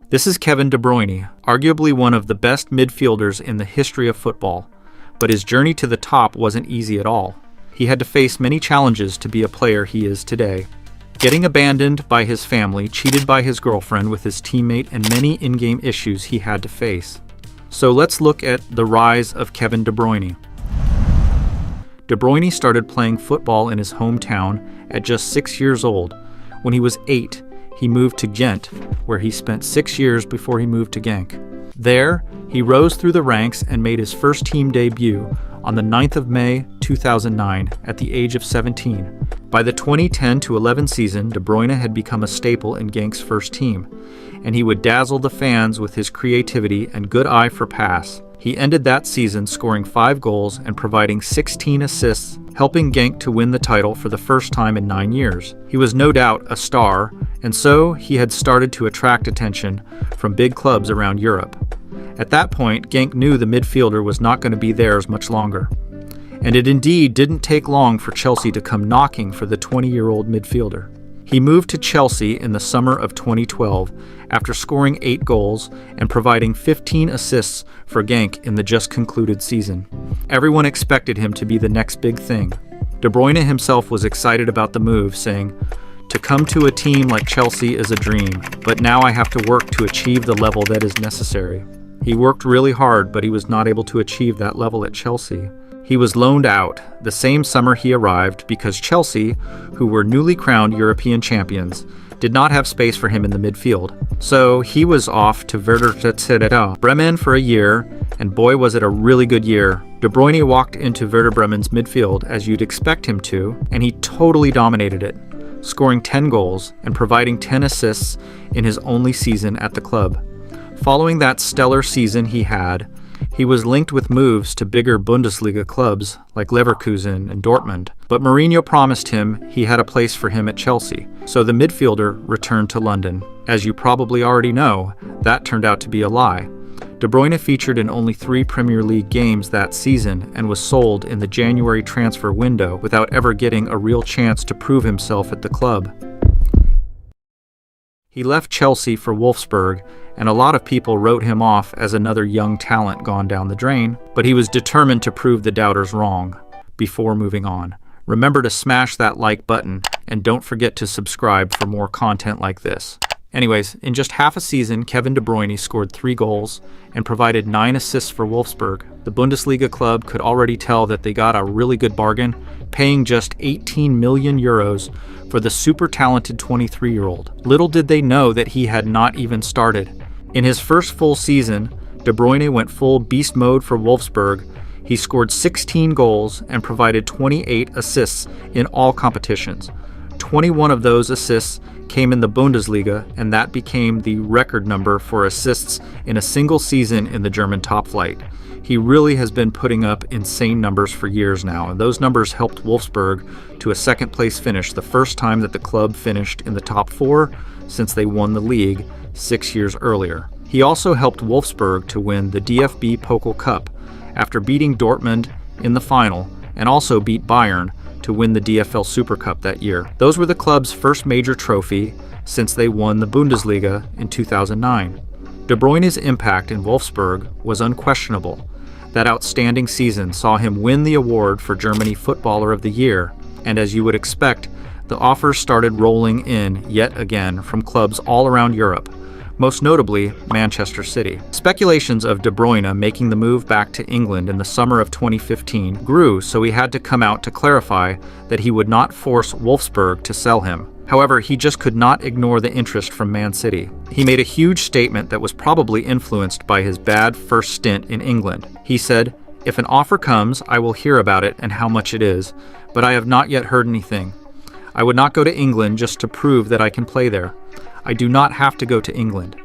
This is Kevin De Bruyne, arguably one of the best midfielders in the history of football, but his journey to the top wasn't easy at all. He had to face many challenges to be a player he is today. Getting abandoned by his family, cheated by his girlfriend with his teammate, and many in-game issues he had to face. So let's look at the rise of Kevin De Bruyne. De Bruyne started playing football in his hometown at just 6 years old. When he was 8, he moved to Ghent, where he spent 6 years before he moved to Genk. There, he rose through the ranks and made his first team debut on the 9th of May 2009 at the age of 17. By the 2010-11 season, De Bruyne had become a staple in Genk's first team, and he would dazzle the fans with his creativity and good eye for pass. He ended that season scoring 5 goals and providing 16 assists, helping Genk to win the title for the first time in 9 years. He was no doubt a star, and so he had started to attract attention from big clubs around Europe. At that point, Genk knew the midfielder was not going to be theirs much longer. And it indeed didn't take long for Chelsea to come knocking for the 20-year-old midfielder. He moved to Chelsea in the summer of 2012 after scoring 8 goals and providing 15 assists for Genk in the just concluded season. Everyone expected him to be the next big thing. De Bruyne himself was excited about the move, saying, "To come to a team like Chelsea is a dream, but now I have to work to achieve the level that is necessary." He worked really hard, but he was not able to achieve that level at Chelsea. He was loaned out the same summer he arrived because Chelsea, who were newly crowned European champions, did not have space for him in the midfield. So he was off to Werder Bremen for a year, and boy was it a really good year. De Bruyne walked into Werder Bremen's midfield as you'd expect him to, and he totally dominated it, scoring 10 goals and providing 10 assists in his only season at the club. Following that stellar season he was linked with moves to bigger Bundesliga clubs like Leverkusen and Dortmund, but Mourinho promised him he had a place for him at Chelsea, so the midfielder returned to London. As you probably already know, that turned out to be a lie. De Bruyne featured in only 3 Premier League games that season and was sold in the January transfer window without ever getting a real chance to prove himself at the club. He left Chelsea for Wolfsburg, and a lot of people wrote him off as another young talent gone down the drain, but he was determined to prove the doubters wrong before moving on. Remember to smash that like button, and don't forget to subscribe for more content like this. Anyways, in just half a season, Kevin De Bruyne scored 3 goals and provided 9 assists for Wolfsburg. The Bundesliga club could already tell that they got a really good bargain, paying just 18 million euros for the super talented 23-year-old. Little did they know that he had not even started. In his first full season, De Bruyne went full beast mode for Wolfsburg. He scored 16 goals and provided 28 assists in all competitions. 21 of those assists came in the Bundesliga, and that became the record number for assists in a single season in the German top flight. He really has been putting up insane numbers for years now, and those numbers helped Wolfsburg to a second-place finish, the first time that the club finished in the top 4 since they won the league 6 years earlier. He also helped Wolfsburg to win the DFB Pokal Cup after beating Dortmund in the final, and also beat Bayern to win the DFL Super Cup that year. Those were the club's first major trophy since they won the Bundesliga in 2009. De Bruyne's impact in Wolfsburg was unquestionable. That outstanding season saw him win the award for Germany Footballer of the Year, and as you would expect, the offers started rolling in yet again from clubs all around Europe, most notably Manchester City. Speculations of De Bruyne making the move back to England in the summer of 2015 grew, so he had to come out to clarify that he would not force Wolfsburg to sell him. However, he just could not ignore the interest from Man City. He made a huge statement that was probably influenced by his bad first stint in England. He said, "If an offer comes, I will hear about it and how much it is, but I have not yet heard anything. I would not go to England just to prove that I can play there. I do not have to go to England.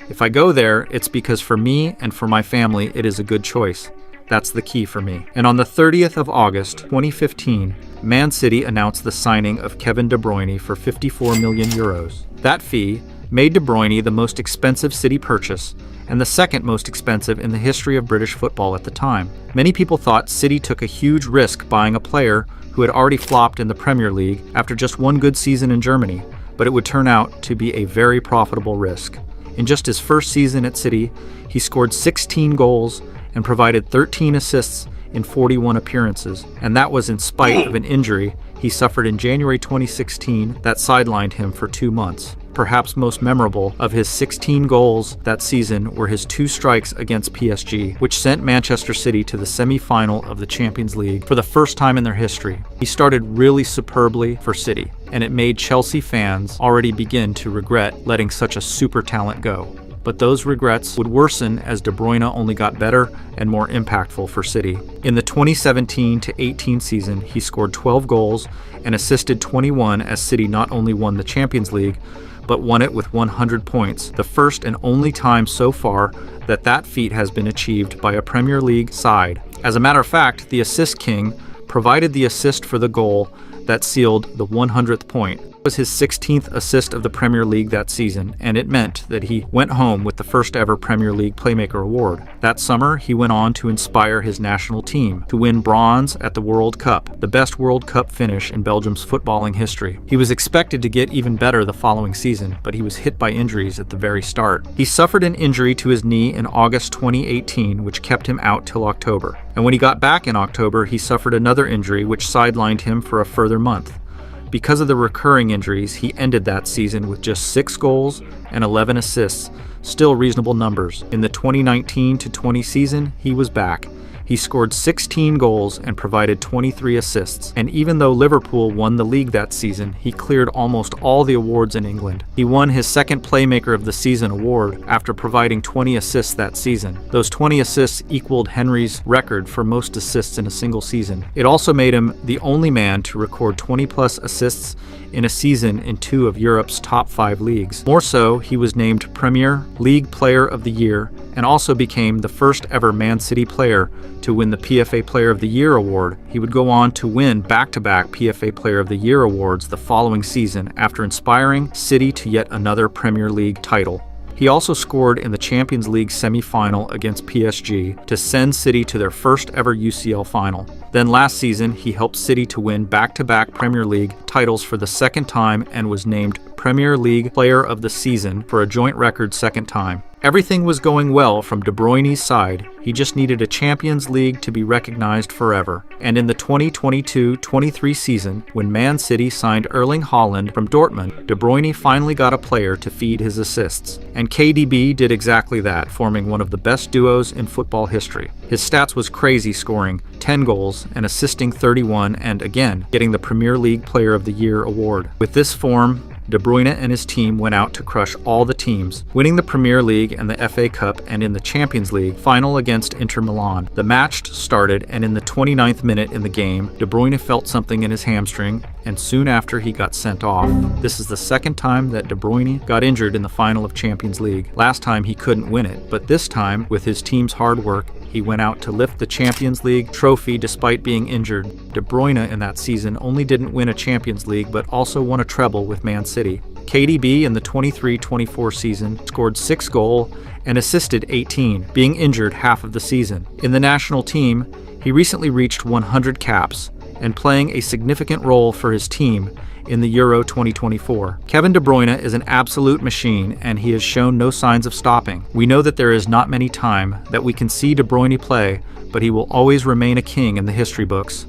If I go there, it's because for me and for my family, it is a good choice. That's the key for me." And on the 30th of August, 2015, Man City announced the signing of Kevin De Bruyne for 54 million euros. That fee made De Bruyne the most expensive City purchase and the second most expensive in the history of British football at the time. Many people thought City took a huge risk buying a player who had already flopped in the Premier League after just one good season in Germany, but it would turn out to be a very profitable risk. In just his first season at City, he scored 16 goals and provided 13 assists in 41 appearances, and that was in spite of an injury he suffered in January 2016 that sidelined him for 2 months. Perhaps most memorable of his 16 goals that season were his 2 strikes against PSG, which sent Manchester City to the semi-final of the Champions League for the first time in their history. He started really superbly for City, and it made Chelsea fans already begin to regret letting such a super talent go. But those regrets would worsen as De Bruyne only got better and more impactful for City. In the 2017-18 season, he scored 12 goals and assisted 21 as City not only won the Champions League, but won it with 100 points, the first and only time so far that that feat has been achieved by a Premier League side. As a matter of fact, the assist king provided the assist for the goal that sealed the 100th point. It was his 16th assist of the Premier League that season, and it meant that he went home with the first ever Premier League Playmaker Award. That summer, he went on to inspire his national team to win bronze at the World Cup, the best World Cup finish in Belgium's footballing history. He was expected to get even better the following season, but he was hit by injuries at the very start. He suffered an injury to his knee in August 2018, which kept him out till October. And when he got back in October, he suffered another injury which sidelined him for a further month. Because of the recurring injuries, he ended that season with just 6 goals and 11 assists, still reasonable numbers. In the 2019-20 season, he was back. He scored 16 goals and provided 23 assists. And even though Liverpool won the league that season, he cleared almost all the awards in England. He won his second Playmaker of the Season award after providing 20 assists that season. Those 20 assists equaled Henry's record for most assists in a single season. It also made him the only man to record 20-plus assists in a season in 2 of Europe's top 5 leagues. More so, he was named Premier League Player of the Year and also became the first ever Man City player to win the PFA Player of the Year award. He would go on to win back-to-back PFA Player of the Year awards the following season after inspiring City to yet another Premier League title. He also scored in the Champions League semi-final against PSG to send City to their first ever UCL final. Then last season, he helped City to win back-to-back Premier League titles for the second time and was named Premier League Player of the Season for a joint record second time. Everything was going well from De Bruyne's side. He just needed a Champions League to be recognized forever. And in the 2022-23 season, when Man City signed Erling Haaland from Dortmund, De Bruyne finally got a player to feed his assists. And KDB did exactly that, forming one of the best duos in football history. His stats was crazy, scoring 10 goals and assisting 31 and, again, getting the Premier League Player of the Year award. With this form, De Bruyne and his team went out to crush all the teams, winning the Premier League and the FA Cup, and in the Champions League final against Inter Milan. The match started, and in the 29th minute in the game, De Bruyne felt something in his hamstring, and soon after he got sent off. This is the second time that De Bruyne got injured in the final of Champions League. Last time he couldn't win it, but this time, with his team's hard work, he went out to lift the Champions League trophy despite being injured. De Bruyne in that season only didn't win a Champions League, but also won a treble with Man City. KDB in the 23-24 season scored 6 goals and assisted 18, being injured half of the season. In the national team, he recently reached 100 caps and playing a significant role for his team in the Euro 2024. Kevin De Bruyne is an absolute machine, and he has shown no signs of stopping. We know that there is not many time that we can see De Bruyne play, but he will always remain a king in the history books.